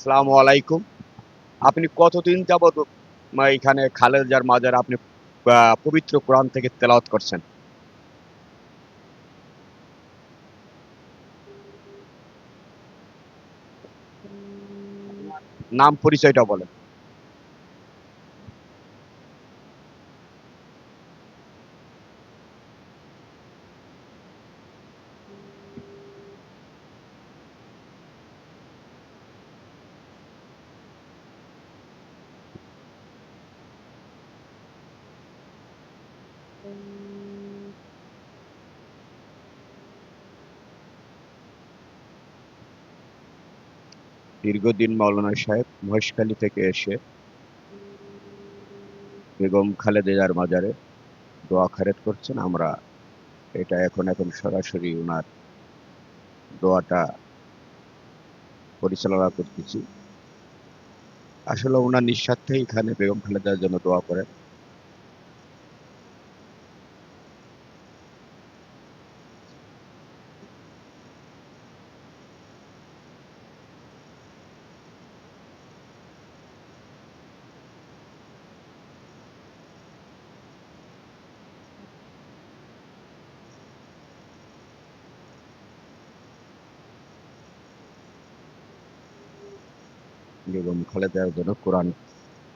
আসসালামু আলাইকুম। আপনি কতদিন যাবত এখানে খালেদার মাজারে আপনি পবিত্র কোরআন থেকে তেলাওয়াত করছেন? নাম পরিচয়টা বলেন। দীর্ঘদিন মাওলানা সাহেব মহেশখালী থেকে এসে বেগম খালেদার মাজারে দোয়া খায়রাত করছেন। আমরা এটা এখন সরাসরি উনার দোয়াটা পরিচালনা করতেছি। আসলে উনার নিঃস্বার্থেই এখানে বেগম খালেদার জন্য দোয়া করেন। বেগম খালেদার জন্য কোরআন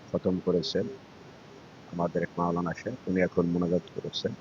খতম করেছেন আমাদের এক মাওলানা সাহেব। উনি এখন মোনাজাত করেছেন।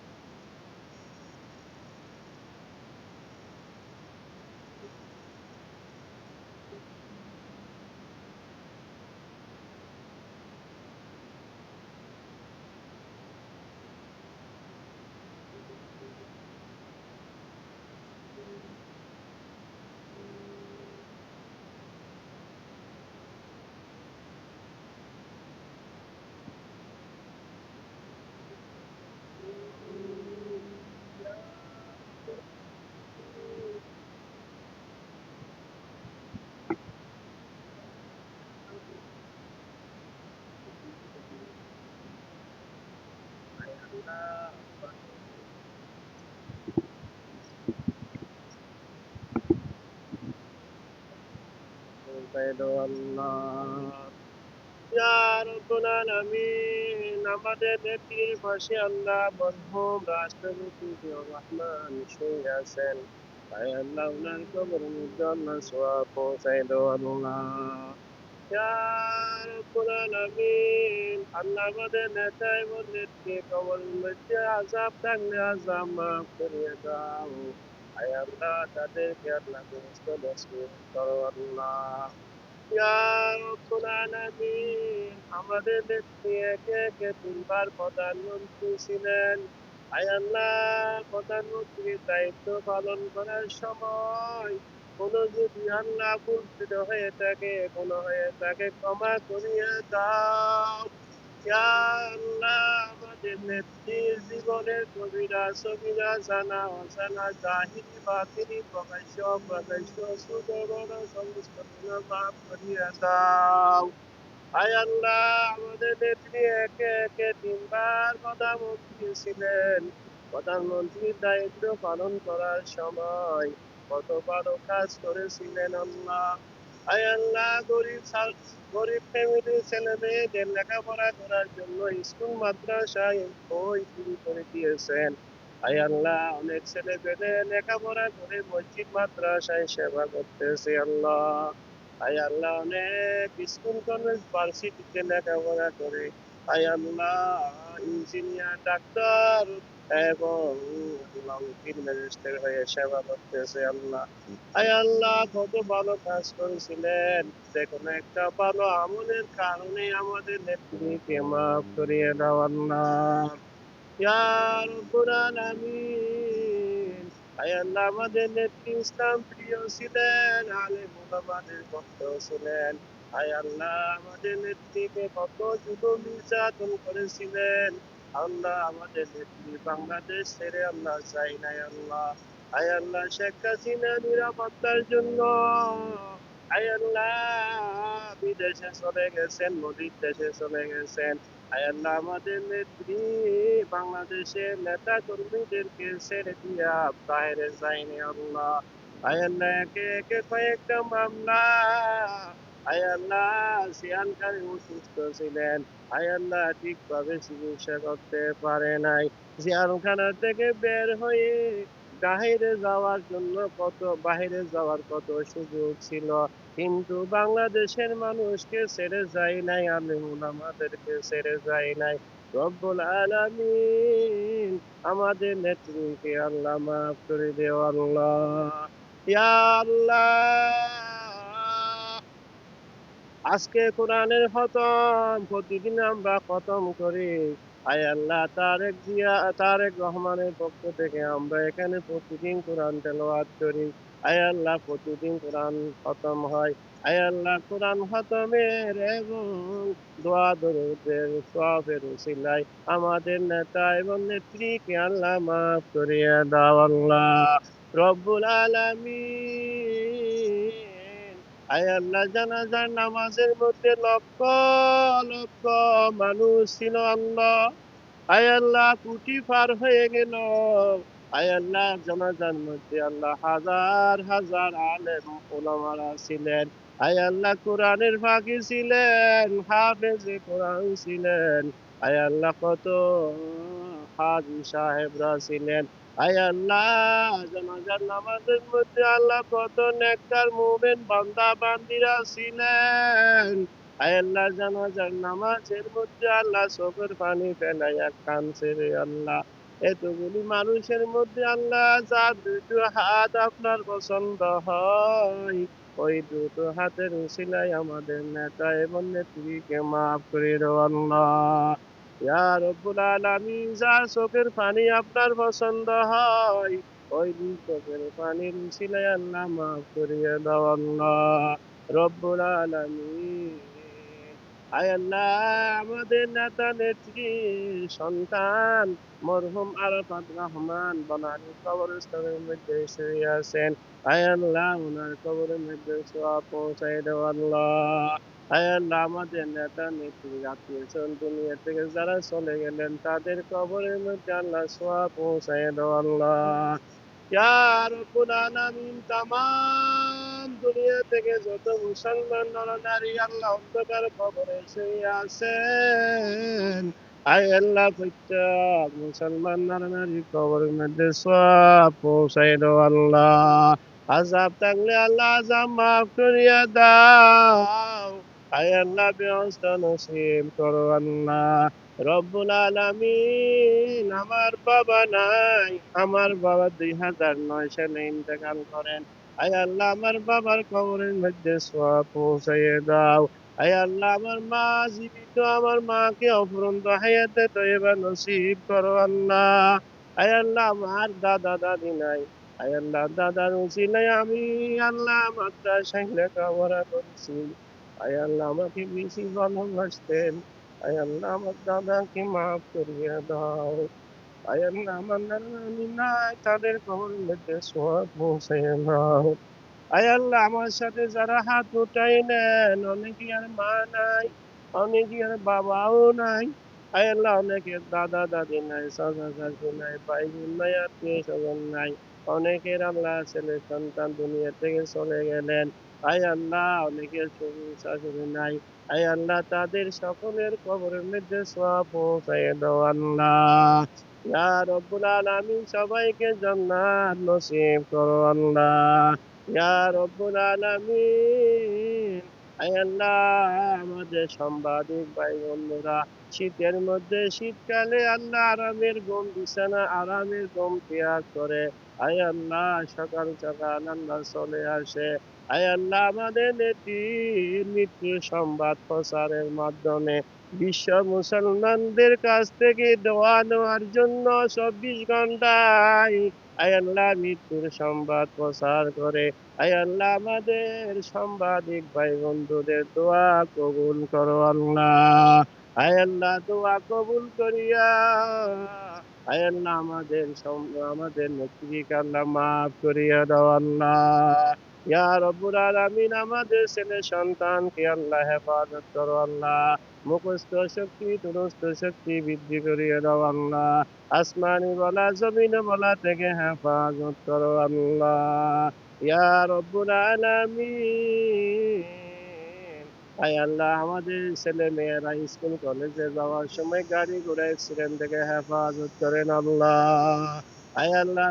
আমাদের নেত্রীর পাশে আল্লাহ মরহুম রাষ্ট্রপতি জিয়াউর রহমান শুয়ে আছেন। তাই আল্লাহ উনার কবর মধ্যে আল্লাহ সোয়াব পৌঁছাই দাও আল্লাহ। ইয়া রাব্বুল আলামিন, আল্লাহ আমাদের নেতা এবং নেত্রী কবরের মধ্যে আযাব থাকলে আযাব মাফ করিয়ে দাও। আয় আল্লাহ তাদেরকে আল্লাহ বেহেশত নসিব করো আল্লাহ। ইয়া রাব্বুল আলামিন, আমাদের নেত্রী একে একে তিনবার প্রধানমন্ত্রী ছিলেন। আয় আল্লাহ, প্রধানমন্ত্রীর দায়িত্ব পালন করার সময় কোন যদি আল্লাহ ভুল ত্রুটি হয়ে থাকে, ক্ষমা করিয়ে দাও। ইয়া আল্লাহ, আমাদের নেত্রীর জীবনের কবিরা সগীরা জানা অজানা জাহিরি বাতিনি প্রকাশ্য অপ্রকাশ্য ছোট বড় সমস্ত গুনাহ মাফ করিয়া দাও। আয় আল্লাহ, আমাদের নেত্রী একে একে তিনবার প্রধানমন্ত্রী ছিলেন। প্রধানমন্ত্রীর দায়িত্ব পালন করার সময় কত ভালো কাজ করেছিলেন আল্লাহ। আয় আল্লাহ, গরিব ফ্যামিলির ছেলে মেয়েদের লেখাপড়া করার জন্য স্কুল মাদ্রাসায় বই চুরি করে দিয়েছেন। আয় আল্লাহ, অনেক ছেলে পেলে লেখাপড়া করে মসজিদ মাদ্রাসায় সেবা করতেছে আল্লাহ। আয় আল্লাহ, অনেক স্কুল কলেজ ভার্সিটিতে লেখাপড়া করে আয় আল্লাহ ইঞ্জিনিয়ার ডাক্তার এবং উকিল ম্যাজিস্ট্রেট হয়ে সেবা করতেছে আল্লাহ। আয় আল্লাহ, কত ভালো কাজ করেছিলেন। যে কোনো একটা ভালো আমলের কারণে আমাদের নেত্রীকে মাফ করিয়ে দাও আল্লাহ। ইয়া রাব্বুল আলামিন, আয় আল্লাহ, আমাদের নেত্রী ইসলাম প্রিয় ছিলেন, আলেম ওলামাদের ভক্ত ছিলেন। আয় আল্লাহ, আমাদের নেত্রীকে কত জুলুম নির্যাতন করেছিলেন। আল্লাহ, আমাদের নেত্রী বাংলাদেশ ছেড়ে আল্লাহ চাই নাই আল্লাহ। আয় আল্লাহ, শেখ হাসিনা নিরাপত্তার জন্য আয় আল্লাহ বিদেশে চলে গেছেন, মোদির দেশে চলে গেছেন। আয় আল্লাহ, আমাদের নেত্রী বাংলাদেশের নেতা কর্মীদেরকে ছেড়ে দিয়া বাইরে যায়নি আল্লাহ। আয় আল্লাহ, একে একে কয়েকটা মামলা আয় আল্লাহ সিয়ানকারী অসুস্থ ছিলেন, আয় আল্লাহ ঠিকভাবে চিকিৎসা করতে পারে নাই, জিয়ারখানা থেকে বের হয়ে বাহিরে যাওয়ার কত সুযোগ ছিল, কিন্তু বাংলাদেশের মানুষকে ছেড়ে যায় নাই, আলেম ওলামাদেরকে ছেড়ে যায় নাই। রব্বুল আলামিন আমাদের নেত্রীকে আল্লাহ মাফ করে দেও আল্লাহ। ইয়া আল্লাহ, আজকে কোরআনের খতম প্রতিদিন আমরা খতম করি। আয় আল্লাহ, তারেক রহমানের পক্ষ থেকে আমরা এখানে প্রতিদিন কোরআন তেলাওয়াত করি। আয় আল্লাহ, প্রতিদিন কোরআন খতম হয়। আয় আল্লাহ, কোরআন খতমের এবং দোয়া দরুদের সওয়াবের উসিলায় আমাদের নেতা এবং নেত্রীকে আল্লাহ মাফ করিয়ে দাও আল্লাহ। রব্বুল আলামিন, আয় আল্লাহ, জানাজার নামাজের মধ্যে লক্ষ লক্ষ মানুষ ছিল আল্লাহ। আয় আল্লাহ, কোটি পার হয়ে গেল। আয় আল্লাহ, জানাজার মধ্যে আল্লাহ হাজার হাজার আলেম ওলামারা ছিলেন। আয় আল্লাহ, কোরআনের ফাঁকি ছিলেন, হাফেজে কোরআন ছিলেন। আয় আল্লাহ, কত হাজি সাহেবরা ছিলেন। আয় আল্লাহ, জানাজার নামাজের মধ্যে আল্লাহ কত নেককার মুমিন বান্দা বান্দিরা ছিলেন। আয় আল্লাহ, জানাজার নামাজের মধ্যে আল্লাহ চোখের পানি ফেলাইয়া কাঁদছে রে আল্লাহ। এতগুলি মানুষের মধ্যে আল্লাহ যার দুটো হাত আপনার পছন্দ হয়, ওই দুটো হাতের উসিলায় আমাদের নেতা এবং নেত্রীকে মাফ করে দাও আল্লাহ। ইয়া রব্বুল আলামিন, যার চোখের পানি আপনার পছন্দ হয়, ওই চোখের পানির উসিলায় আল্লাহ মাফ করিয়ে দাও আল্লাহ। রব্বুল আলামিন, আয় আল্লাহ, আমাদের নেতা নেত্রী সন্তান মরহুম আরাফাত রহমান বনানী কবরস্থানের মধ্যে শুয়ে আছেন। আয় আল্লাহ, ওনার কবরের মধ্যে সওয়াব পৌঁছায় দাও আল্লাহ। আয় আল্লাহ, আমাদের নেতা নেত্রী আত্মীয় স্বজন দুনিয়া থেকে যারা চলে গেলেন, তাদের কবরের মধ্যে আল্লাহ সওয়াব পৌঁছায় দাও আল্লাহ। ইয়া রব্বুল আলামিন, তামাম দুনিয়া থেকে যত মুসলমান নরনারী আল্লাহ অন্ধকার কবরে শুয়ে আছেন, আয় আল্লাহ, প্রত্যেক মুসলমান নরনারী কবরের মধ্যে সওয়াব পৌঁছায় দাও আল্লাহ। আযাব থাকলে আল্লাহ আযাব মাফ করিয়া দাও। আয় আল্লাহ, ব্যবস্থা নসিব করো আল্লাহ। রব্বুল আলামিন, আমার বাবা নাই, আমার বাবা 2009 সালে ইন্তেকাল করেন। আয় আল্লাহ, আমার বাবার কবরের মধ্যে সওয়াব পৌঁছাইয়ে দাও। আয় আল্লাহ, আমার মা জীবিত, আমার মাকে অফুরন্ত হায়াতে তয়্যিবা নসিব করো আল্লাহ। আয় আল্লাহ, আমার দাদা দাদি নাই। আয় আল্লাহ, দাদার উসিলায় আমি আল্লাহ মাদ্রাসায় লেখাপড়া করছি। আয় আল্লাহ, আমাকে বেশি ভালোবাসতেন। আয় আল্লাহ, আমার দাদাকে মাফ করিয়ে দাও। আয় আল্লাহ, আমার নানা নানি নাই, তাদের কবরের মধ্যে সওয়াব পৌঁছাইয়ে দাও। আয় আল্লাহ, আমার সাথে যারা হাত উঠাইলেন, অনেকে আর মা নাই, অনেকে আর বাবাও নাই। আয় আল্লাহ, অনেকের দাদা দাদি নাই, চাচা চাচি নাই, ভাই বোন নাই, আত্মীয় স্বজন নাই। অনেকের আল্লাহ ছেলে সন্তান দুনিয়া থেকে চলে গেলেন। আয় আল্লাহ, অনেকের শ্বশুর শাশুড়ি নাই। আয় আল্লাহ, তাদের সকলের কবরের মধ্যে সওয়াব পৌঁছাইয়ে দাও আল্লাহ। ইয়া রব্বুল আলামিন, সবাইকে জান্নাত নসিব করো আল্লাহ। ইয়া রব্বুল আলামিন, আয় আল্লাহ, আমাদের সাংবাদিক ভাই বন্ধুরা শীতের মধ্যে শীতকালে আল্লাহ আরামের ঘুম বিছানা আরামের ঘুম ত্যাগ করে আয় আল্লাহ সকাল সকাল আল্লাহ চলে আসে। আয় আল্লাহ, আমাদের নেত্রীর মৃত্যু সংবাদ প্রচারের মাধ্যমে বিশ্ব মুসলমানদের কাছ থেকে দোয়া নেওয়ার জন্য 24 ঘন্টায় আয় আল্লাহ মৃত্যুর সংবাদ প্রচার করে। আয় আল্লাহ, আমাদের সাংবাদিক ভাই বন্ধুদের দোয়া কবুল করো আল্লাহ। আয় আল্লাহ, দোয়া কবুল করিয়া আয় আল্লাহ, আমাদের নেত্রীকে আল্লাহ মাফ করিয়া দাও আল্লাহ। ইয়া রব্বুল আলামিন, আমাদের ছেলে সন্তানকে আল্লাহ হেফাজত করো আল্লাহ। মুখস্থ শক্তি দুরস্থ শক্তি বৃদ্ধি করিয়া দাও আল্লাহ। আসমানি বলা জমিন বলা থেকে হেফাজত করো আল্লাহ। ইয়া রব্বুল আলামিন, আয় আল্লাহ আমাদের ছেলে মেয়েরা স্কুল কলেজে যাওয়ার সময় গাড়ি ঘোড়া অ্যাক্সিডেন্ট থেকে হেফাজত করেন আল্লাহ। আয় আল্লাহ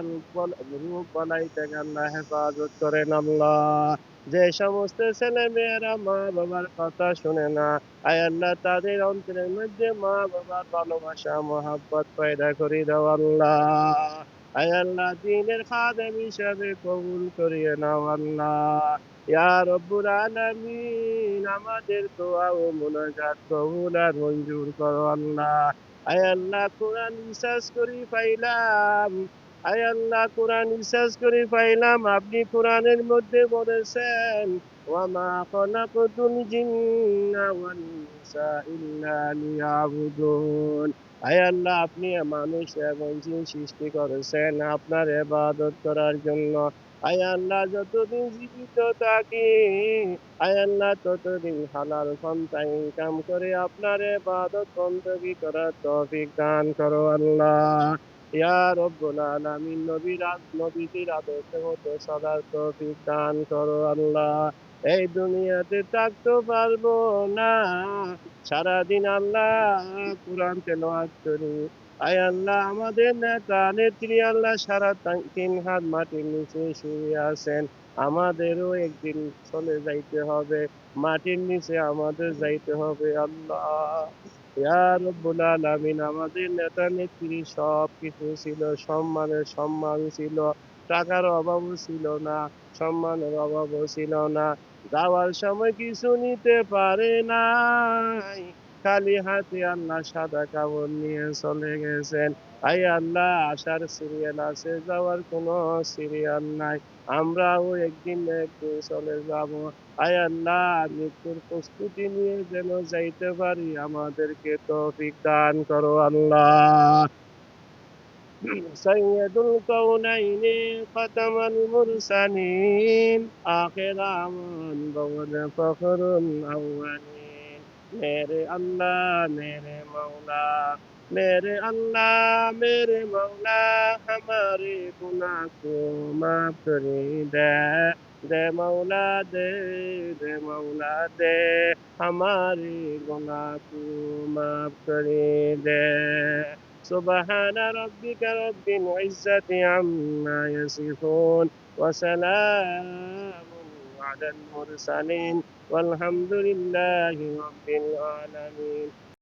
রূপ বালাই থেকে আল্লাহ হেফাজত করেন আল্লাহ। যে সমস্ত ছেলে মেয়েরা মা বাবার কথা শুনে না, আয় আল্লাহ তাদের অন্তরের মধ্যে মা বাবার ভালোবাসা মহাব্বত পয়দা করে দাও আল্লাহ। আয় আল্লাহ দ্বীনের খাদেম হিসাবে কবুল করিয়ে নাও আল্লাহ। ইয়া রব্বুল আলামিন আমাদের দোয়া ও মুনাজাত কবুল আর মঞ্জুর করো আল্লাহ। আয় আল্লাহ কোরআন রিসার্চ করি পাইলাম, আয় আল্লাহ কোরআন রিসার্চ করি পাইলাম আপনি কোরআনের মধ্যে বলেছেন ওয়ামা খলাকতুল জিন্না ওয়াল ইনসা ইল্লা লিয়াবুদুন। আয় আল্লাহ আপনি মানুষ এবং জিন সৃষ্টি করেছেন আপনার ইবাদত করার জন্য। আয় আল্লাহ যতদিন জীবিত থাকি, আয় আল্লাহ ততদিন হালাল পন্থা ইনকাম করে আপনার ইবাদত বندگی করার তৌফিক দান করো আল্লাহ। ইয়া রব্বুল আলামিন নবীজির আদর্শ মতো চলার তৌফিক দান করো আল্লাহ। এই দুনিয়াতে থাকতে পারবো না, সারাদিন আল্লাহ কোরআন তেলাওয়াত করি। আয় আল্লাহ আমাদের নেতা নেত্রী আল্লাহ সারা 3 হাত মাটির নিচে শুয়ে আছেন, আমাদেরও একদিন চলে যাইতে হবে, মাটির নিচে আমাদের যাইতে হবে আল্লাহ। ইয়া রব্বুল আলামিন আমাদের নেতা নেত্রী সব কিছু ছিল, সম্মানের সম্মান ছিল, টাকার অভাবও ছিল না, সম্মানের অভাবও ছিল না, যাওয়ার সময় কিছু নিতে পারে নাই, খালি হাতে আল্লাহ সাদা কাপড় নিয়ে চলে গেছেন। আয় আল্লাহ আসার সিরিয়াল আছে, যাওয়ার কোনো সিরিয়াল নাই, আমরাও একদিন না একদিন চলে যাব। আয় আল্লাহ মৃত্যুর প্রস্তুতি নিয়ে যেন যাইতে পারি আমাদেরকে তৌফিক দান করো আল্লাহ। سيد الكونين ختم المرسلين آخر من بود فخر الأولين मेरे अल्लाह मेरे मौला, मेरे अल्लाह मेरे मौला हमारे गुनाह को माफ कर दे, दे मौला दे, दे मौला दे हमारे गुनाह को माफ कर दे। سبحان ربك رب العزة عما يصفون وسلام على المرسلين والحمد لله رب العالمين